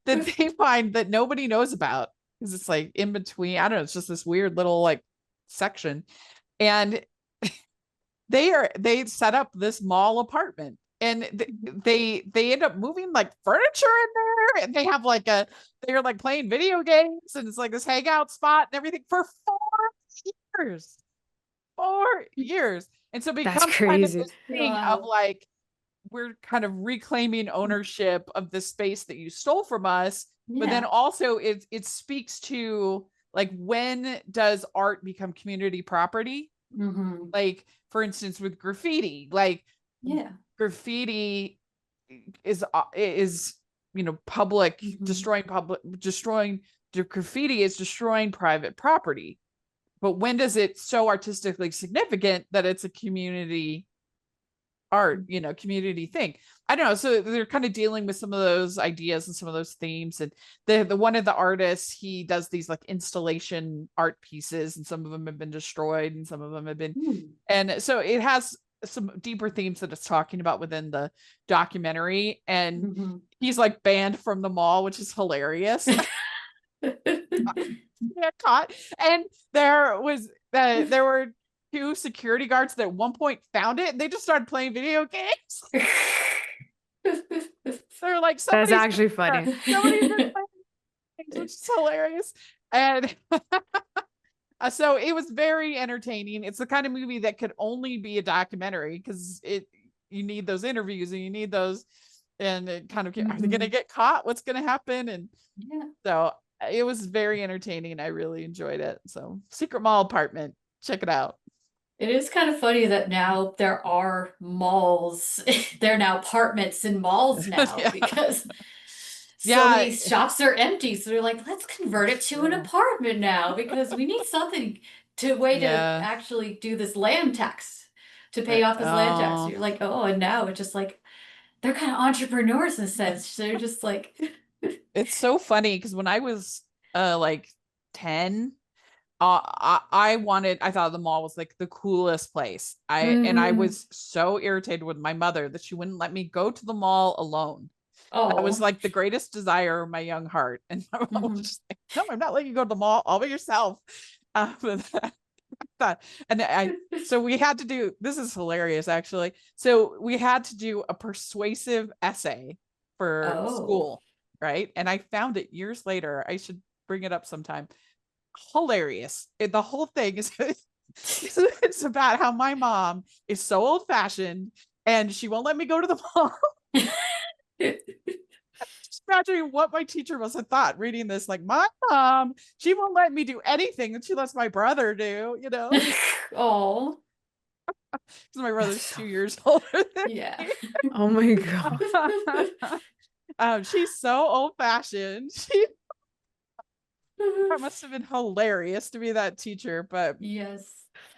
that they find that nobody knows about, because it's like in between. I don't know. It's just this weird little like section, and they set up this mall apartment, and they end up moving like furniture in there, and they have like they're like playing video games, and it's like this hangout spot and everything for 4 years. 4 years. And so it becomes That's kind of crazy. this thing of like, we're kind of reclaiming ownership of the space that you stole from us. But then also it speaks to like, when does art become community property? Like, for instance, with graffiti, like graffiti is public, destroying graffiti is destroying private property. But when does it so artistically significant that it's a community art, community thing? I don't know. So they're kind of dealing with some of those ideas and some of those themes. And the one of the artists, he does these like installation art pieces, and some of them have been destroyed and some of them have been. And so it has some deeper themes that it's talking about within the documentary. And he's like banned from the mall, which is hilarious. Get caught. And there were 2 security guards that at one point found it, and they just started playing video games. They're like, that's actually funny. Somebody's been playing games, which is hilarious. And so it was very entertaining. It's the kind of movie that could only be a documentary, because you need those interviews and you need those, and it kind of, are they going to get caught? What's going to happen? And so it was very entertaining. I really enjoyed it. So Secret Mall Apartment, check it out. It is kind of funny that now there are malls. There are now apartments in malls now because so many shops are empty. So they're like, let's convert it to an apartment now, because we need something to actually do this land tax, to pay off this land tax. So you're like, oh, and now it's just like, they're kind of entrepreneurs in a sense. So they're just like, it's so funny, because when I was like 10, I thought the mall was like the coolest place. And I was so irritated with my mother that she wouldn't let me go to the mall alone. That was like the greatest desire of my young heart. And my mom was just like, no, I'm not letting you go to the mall all by yourself. So we had to do, this is hilarious actually. So we had to do a persuasive essay for school, right? And I found it years later. I should bring it up sometime. Hilarious. The whole thing is it's about how my mom is so old-fashioned and she won't let me go to the mall. Just imagining what my teacher must have thought reading this. Like, my mom, she won't let me do anything that she lets my brother do, oh, because my brother's 2 years older than me. Oh my god. She's so old-fashioned. That must have been hilarious to be that teacher. But yes,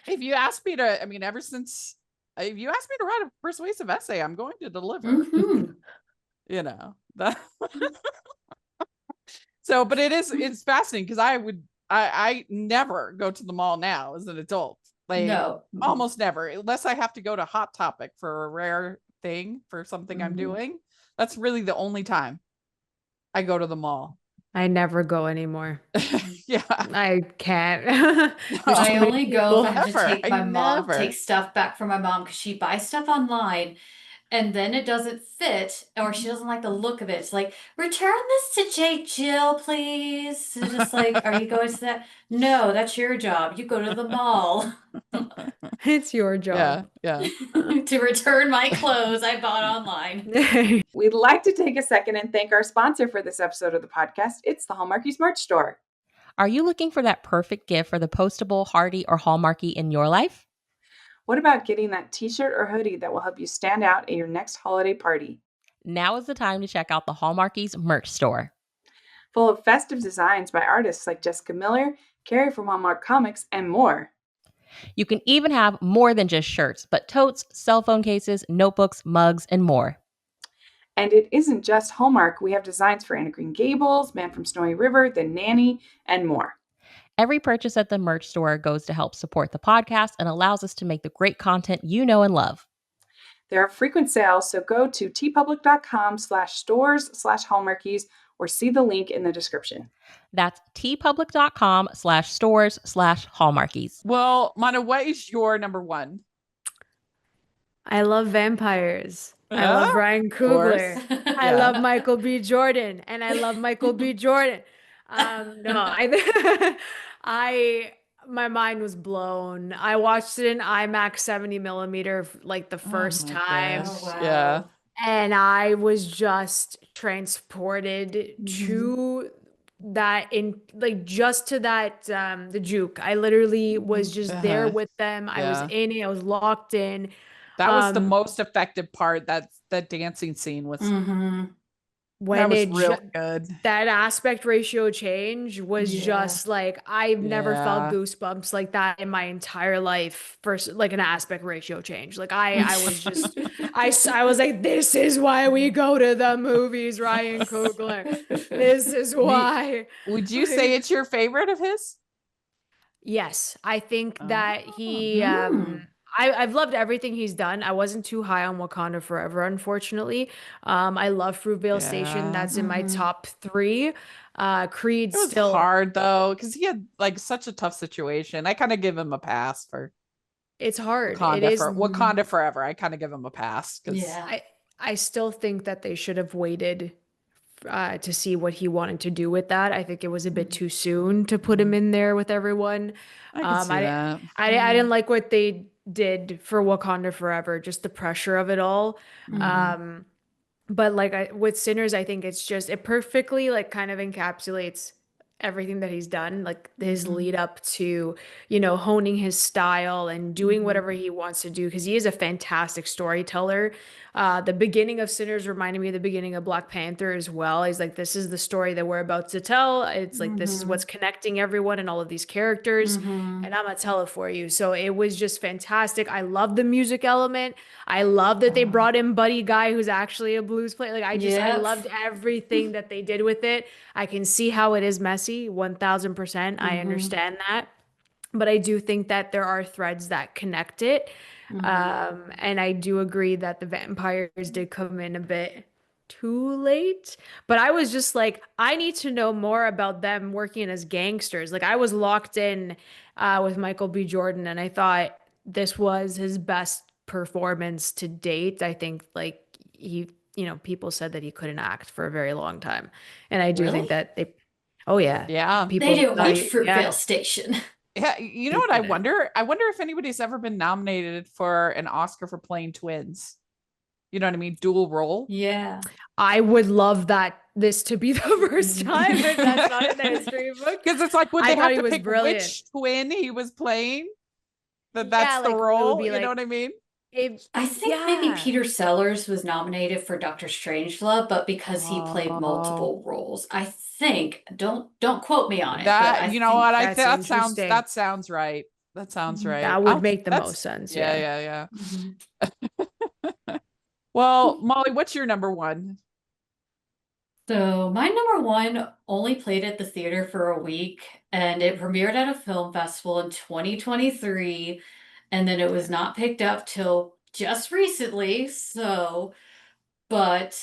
if you ask me to, I mean, ever since if you ask me to write a persuasive essay, I'm going to deliver. Mhm. You know that. So, but it's fascinating because I never go to the mall now as an adult. Like No. almost never, unless I have to go to Hot Topic for a rare thing for something I'm Mhm. doing. That's really the only time I go to the mall. I never go anymore. Yeah. I can't. There's I too many only go if I people. have to Never. take I my mom, never. take stuff back from my mom because she buys stuff online and then it doesn't fit or she doesn't like the look of it. It's like, return this to J. Jill, please. It's just like, are you going to that? No, that's your job. You go to the mall It's your Yeah. job. Yeah. to return my clothes I bought online. We'd like to take a second and thank our sponsor for this episode of the podcast. It's the Hallmarkies merch store. Are you looking for that perfect gift for the postable, hardy, or Hallmarky in your life? What about getting that t-shirt or hoodie that will help you stand out at your next holiday party? Now is the time to check out the Hallmarkies merch store. Full of festive designs by artists like Jessica Miller, Carrie from Hallmark Comics, and more. You can even have more than just shirts, but totes, cell phone cases, notebooks, mugs, and more. And it isn't just Hallmark. We have designs for Anna Green Gables, Man from Snowy River, The Nanny, and more. Every purchase at the merch store goes to help support the podcast and allows us to make the great content you know and love. There are frequent sales, so go to tpublic.com/stores/Hallmarkies or see the link in the description. That's tpublic.com/stores/Hallmarkies. Well, Manda, what is your number one? I love vampires. I love Ryan course. Coogler. I Yeah. love Michael B. Jordan, and I love Michael B. Jordan. No, I my mind was blown. I watched it in IMAX 70 millimeter like the first my time, gosh. Oh, wow. Yeah. and I was just transported to that in like just to that the juke. I literally was just there with them. I was Yeah. in it. I was locked in. That was the most effective part. That's the dancing scene was Mm-hmm. When that was it real good. that aspect ratio change was Yeah. just like I've never felt Yeah. goosebumps like that in my entire life for like an aspect ratio change. Like I was just I was like, this is why we go to the movies, Ryan Coogler. This is why. Would you say it's your favorite of his? Yes, I think that he Mm. I've loved everything he's done. I wasn't too high on Wakanda Forever, unfortunately. I love Fruitvale Station. Yeah. That's in my Mhm. top 3. Creed It was still hard though, because he had like such a tough situation. I kind of give him a pass for it's hard. It Wakanda is for Wakanda Forever. I kind of give him a pass because Yeah. I still think that they should have waited to see what he wanted to do with that. I think it was a bit too soon to put him in there with everyone. I can see I, that. I didn't like what they did for Wakanda Forever, just the pressure of it all. Mhm. But like with Sinners, I think it's just it perfectly like kind of encapsulates everything that he's done, like his lead up to, honing his style and doing whatever he wants to do because he is a fantastic storyteller. The beginning of Sinners reminded me of the beginning of Black Panther as well. He's like, this is the story that we're about to tell. It's like this is what's connecting everyone and all of these characters, and I'm gonna tell it for you. So it was just fantastic. I love the music element. I love that they brought in Buddy Guy, who's actually a blues player. Like I Yep. loved everything that they did with it. I can see how it is messy, 1000%. I understand that. But I do think that there are threads that connect it. And I do agree that the vampires did come in a bit too late. But I was just like, I need to know more about them working as gangsters. Like I was locked in with Michael B. Jordan, and I thought this was his best performance to date. I think like he, people said that he couldn't act for a very long time. And I do think Really? that oh yeah. Yeah. People They didn't thought watch he- Fruitvale yeah. Station. Yeah. You know He what I couldn't. wonder? I wonder if anybody's ever been nominated for an Oscar for playing twins. You know what I mean? Dual role. Yeah. I would love this to be the first time if that's not in the history book. Because it's like, would I they thought have he to was pick brilliant. which twin he was playing? That's Yeah, the like, it would role. be You know like- what I mean? I think maybe yeah. Peter Sellers was nominated for Doctor Strangelove, but because he played Oh. multiple roles. I think, don't quote me on it, but That I you know think what? that's that sounds interesting. that sounds right. That sounds Mhm. right. That would make the most sense. Yeah, Yeah. yeah, Mhm. yeah. Well, Molly, what's your number one? So my number one only played at the theater for a week, and it premiered at a film festival in 2023, and then it was not picked up till just recently. So, but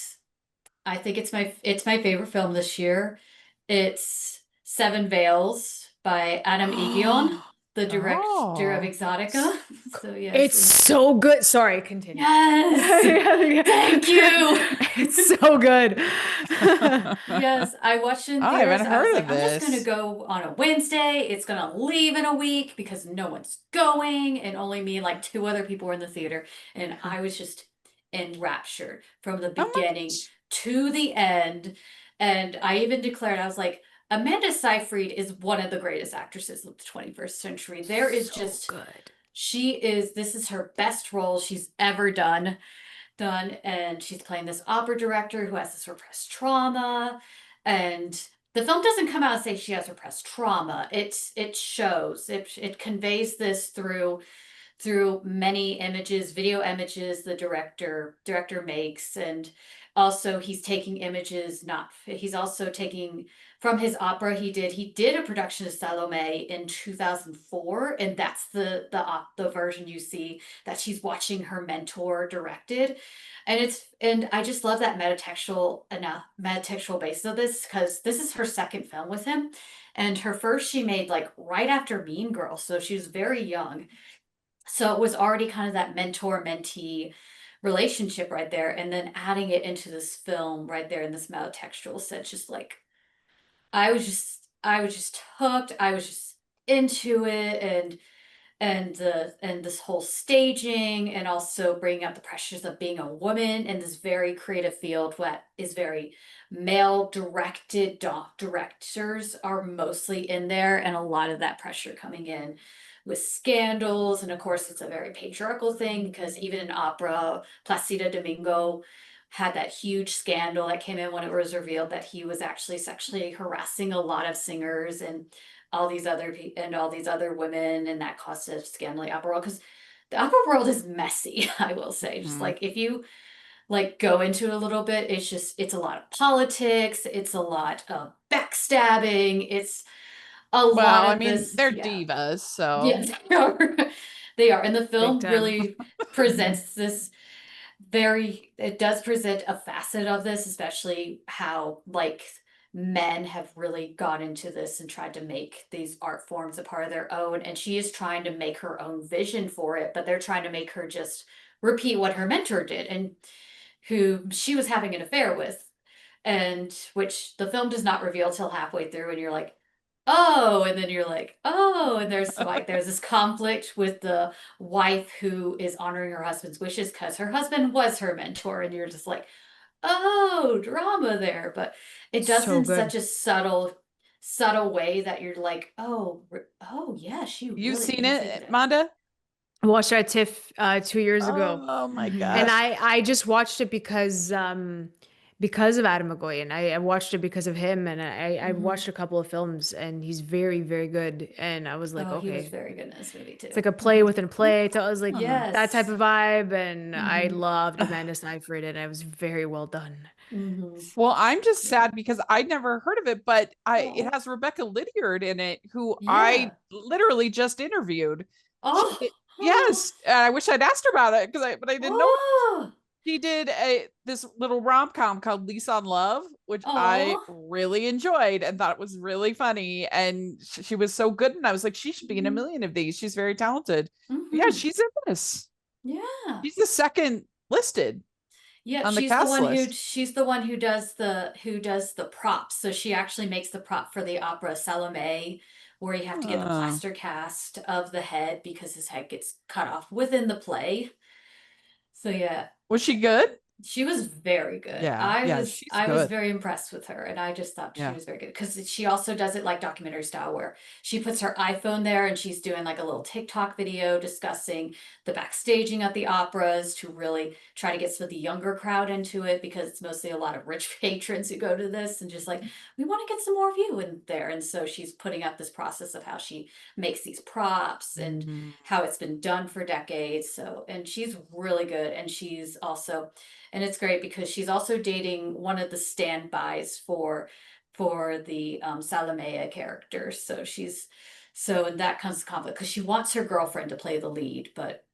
I think it's my favorite film this year. It's Seven Veils by Adam Egion, the director of Oh, Exotica. So It's yes, so good. Sorry, continue. yes, thank you. It's so good. Yes, I watched it in I theaters. haven't I was heard like, of I'm just gonna this. go on a Wednesday. It's gonna leave in a week because no one's going, and only me and like two other people were in the theater. And I was just enraptured from the How beginning much? to the end. And I even declared, I was like, Amanda Seyfried is one of the greatest actresses of the 21st century. There is So just, good. this is her best role she's ever done, and she's playing this opera director who has this repressed trauma, and the film doesn't come out and say she has repressed trauma. It shows, it conveys this through many images, video images the director makes, and also he's taking images, not he's also taking from his opera. He did a production of Salome in 2004, and that's the version you see that she's watching her mentor directed. And I just love that metatextual basis of this, because this is her second film with him, and her first she made like right after Mean Girl, so she was very young. So it was already kind of that mentor mentee relationship right there. And then adding it into this film right there in this metatextual sense, just like I was just hooked. I was just into it, and this whole staging, and also bringing up the pressures of being a woman in this very creative field that is very male directed. Directors are mostly in there, and a lot of that pressure coming in with scandals. And of course it's a very patriarchal thing, because even in opera, Placido Domingo had that huge scandal that came in when it was revealed that he was actually sexually harassing a lot of singers and all these other women, and that caused a scandal in the opera world, because the opera world is messy. I will say, just Mhm. like if you like go into it a little bit, it's a lot of politics, it's a lot of backstabbing, it's a lot Well, I of mean, this. they're Yeah, divas, so yes, they are. They are, and the Big film time. really presents this very it does present a facet of this, especially how like men have really got into this and tried to make these art forms a part of their own, and she is trying to make her own vision for it, but they're trying to make her just repeat what her mentor did, and who she was having an affair with, and which the film does not reveal till halfway through, and you're like, oh, and then you're like, oh, and there's this conflict with the wife who is honoring her husband's wishes because her husband was her mentor, and you're just like, oh, drama there. But it does So in good. such a subtle way that you're like, oh yeah, she you've really seen is into it, that. Manda? I watched it at TIFF 2 years ago. Oh my Mhm. gosh. And I just watched it because of Adam Egoyan. I watched it because of him, and I Mhm. watched a couple of films, and he's very, very good. And I was like, Oh, he was okay, very good in this movie it's too. like a play within a play. So I was like Mhm. that type Yes. of vibe, and I Mhm. loved Amanda Seyfried, and it was very well done. Mhm. Well, I'm just Yeah. sad because I'd never heard of it, but it Oh, has Rebecca Lydiard in it, who I yeah. literally just interviewed. She Oh, did, yes, and I wish I'd asked her about it but I didn't know oh, she did this little rom-com called Lease on Love, which I oh. really enjoyed and thought was really funny, and she was so good, and I was like, she should be in a Mhm. million of these. She's very talented. Yeah, Mhm. she's in this. Yeah. She's the second listed Yeah, on the cast list. she's the one who does the props. So she actually makes the prop for the opera Salome, where you have to get the Oh. plaster cast of the head because his head gets cut off within the play. So yeah. Was she good? She was very good. Yeah, she's I was good. very impressed with her, and I just thought she Yeah. was very good because she also does it like documentary style where she puts her iPhone there and she's doing like a little TikTok video discussing the backstaging at the operas to really try to get some of the younger crowd into it because it's mostly a lot of rich patrons who go to this and just like, we want to get some more of you in there. And so she's putting up this process of how she makes these props and Mhm. how it's been done for decades. So, and she's really good. And she's also, and it's great because she's also dating one of the standbys for the Salamea characters. So she's so and that comes to conflict because she wants her girlfriend to play the lead, but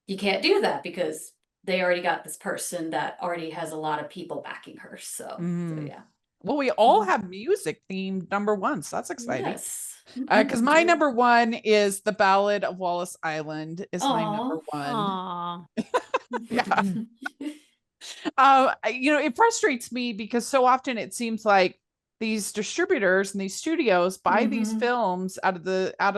you can't do that because they already got this person that already has a lot of people backing her. So Mhm. yeah. Well, we all Mhm. have music themed number one, so that's exciting. Yes. Because my number one is The Ballad of Wallace Island is my number Aw. one. Aw. Yeah. It frustrates me because so often it seems like these distributors and these studios buy these Mhm. films out of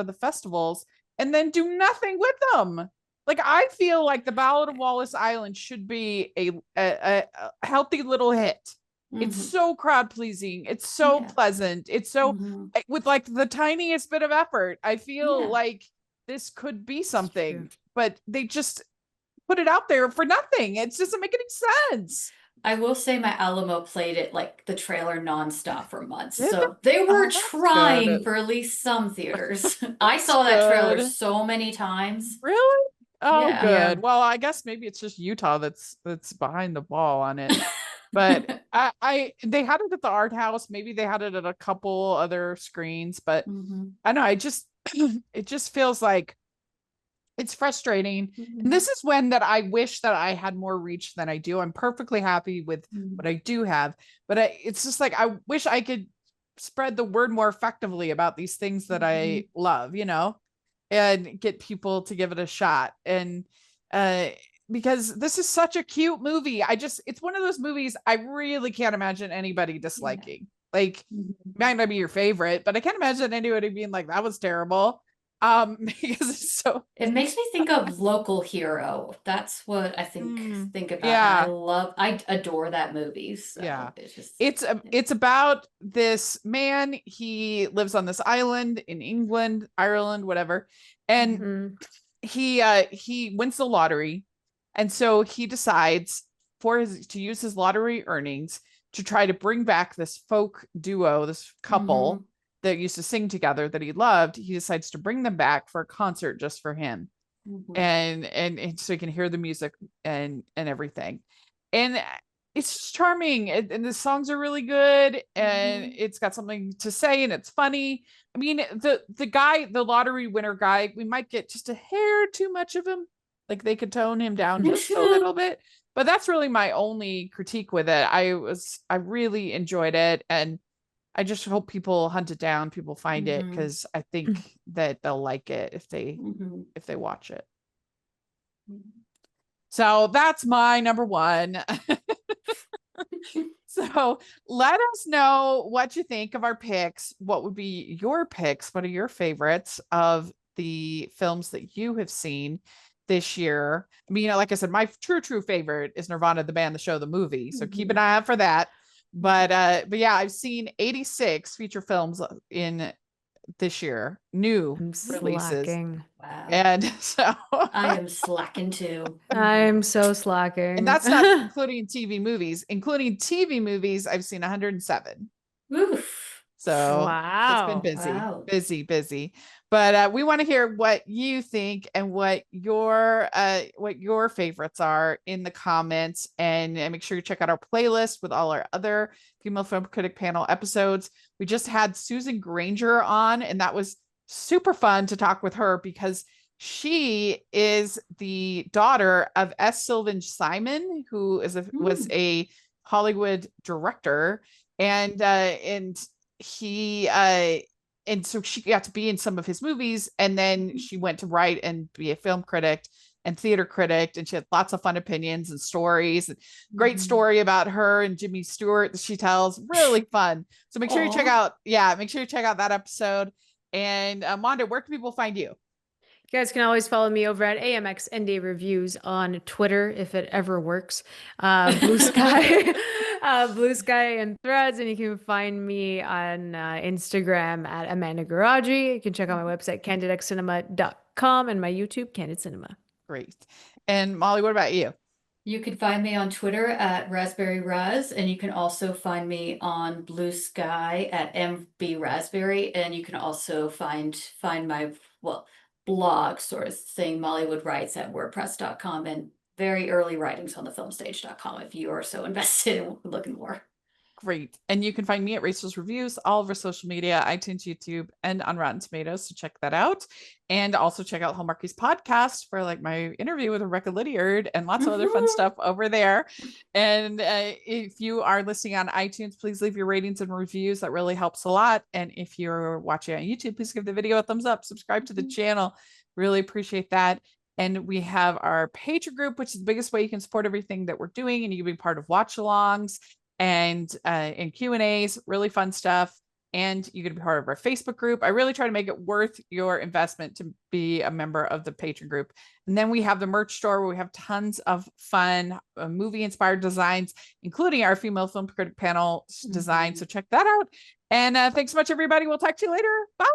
the festivals and then do nothing with them. Like I feel like The Ballad of Wallace Island should be a healthy little hit. It's Mhm. so crowd pleasing. It's so Yeah. pleasant. It's so Mhm. with like the tiniest bit of effort. I feel Yeah. like this could be true. something, but they just put it out there for nothing. It doesn't make any sense. I will say my Alamo played it like the trailer nonstop for months. Did So they Oh, were that's trying good. for at least some theaters. I That's saw that trailer good. so many times. Really? Oh, Yeah. Yeah. good. Well, I guess maybe it's just Utah that's behind the ball on it. But I they had it at the art house. Maybe they had it at a couple other screens, but Mhm. I know I just it just feels like it's frustrating. And this is when that I wish that I had more reach than I do. I'm perfectly happy with what I do have, but it's just like I wish I could spread the word more effectively about these things that I love, and get people to give it a shot. And uh because this is such a cute movie. It's one of those movies I really can't imagine anybody disliking. Like might not be your favorite, but I can't imagine anybody being like that was terrible. Because it's so It makes me think of Local Hero. That's what I think about. And yeah. I adore that movie. So Yeah. it's just It's about this man. He lives on this island in England, Ireland, whatever. And Mm. he wins the lottery. And so he decides to use his lottery earnings to try to bring back this folk duo, this couple that used to sing together that he loved. He decides to bring them back for a concert just for him. And so he can hear the music and everything. And it's just charming, and the songs are really good, and it's got something to say, and it's funny. I mean, the lottery winner guy, we might get just a hair too much of him. Like they could tone him down just a little bit. But that's really my only critique with it. I really enjoyed it, and I just hope people hunt it down, people find it, because I think that they'll like it if they watch it. So that's my number one. So let us know what you think of our picks. What would be your picks? What are your favorites of the films that you have seen this year? I mean, like I said, my true favorite is Nirvana, the band, the show, the movie. So keep an eye out for that. But yeah, I've seen 86 feature films in this year, new I'm releases. slacking. Wow. And so I am slacking too. I'm so slacking. and that's not including TV movies. Including TV movies, I've seen 107. Oof. So it's been Wow. busy, Wow. busy. But we want to hear what you think and what your favorites are in the comments. And make sure you check out our playlist with all our other Female Film Critic Panel episodes. We just had Susan Granger on, and that was super fun to talk with her because she is the daughter of S. Sylvan Simon, who was a Hollywood director, and he and so she got to be in some of his movies, and then she went to write and be a film critic and theater critic, and she had lots of fun opinions and stories, and great story about her and Jimmy Stewart that she tells, really fun. So make sure you check out that episode. And Manda, where can people find you? You guys can always follow me over at AMX ND Reviews on Twitter if it ever works. Blue Sky, Blue Sky and Threads, and you can find me on Instagram at Amanda Garaji. You can check out my website candidxcinema.com and my YouTube Candid Cinema. Great. And Molly, what about you? You can find me on Twitter at Raspberry Raz, and you can also find me on Blue Sky at MB Raspberry, and you can also find my blog sort of thing, Mollywood Writes, at WordPress.com, and very early writings on thefilmstage.com if you are so invested in looking more. Great. And you can find me at Rachel's Reviews, all over social media, iTunes, YouTube, and on Rotten Tomatoes. So check that out. And also check out Hallmarky's podcast for like my interview with Rebecca Lydiard and lots of other fun stuff over there. And if you are listening on iTunes, please leave your ratings and reviews. That really helps a lot. And if you're watching on YouTube, please give the video a thumbs up, subscribe to the channel. Really appreciate that. And we have our Patreon group, which is the biggest way you can support everything that we're doing. And you can be part of watch-alongs and Q&As, really fun stuff. And you can be part of our Facebook group. I really try to make it worth your investment to be a member of the Patreon group. And then we have the merch store where we have tons of fun movie-inspired designs, including our female film critic panel design. So check that out. And thanks so much, everybody. We'll talk to you later. Bye.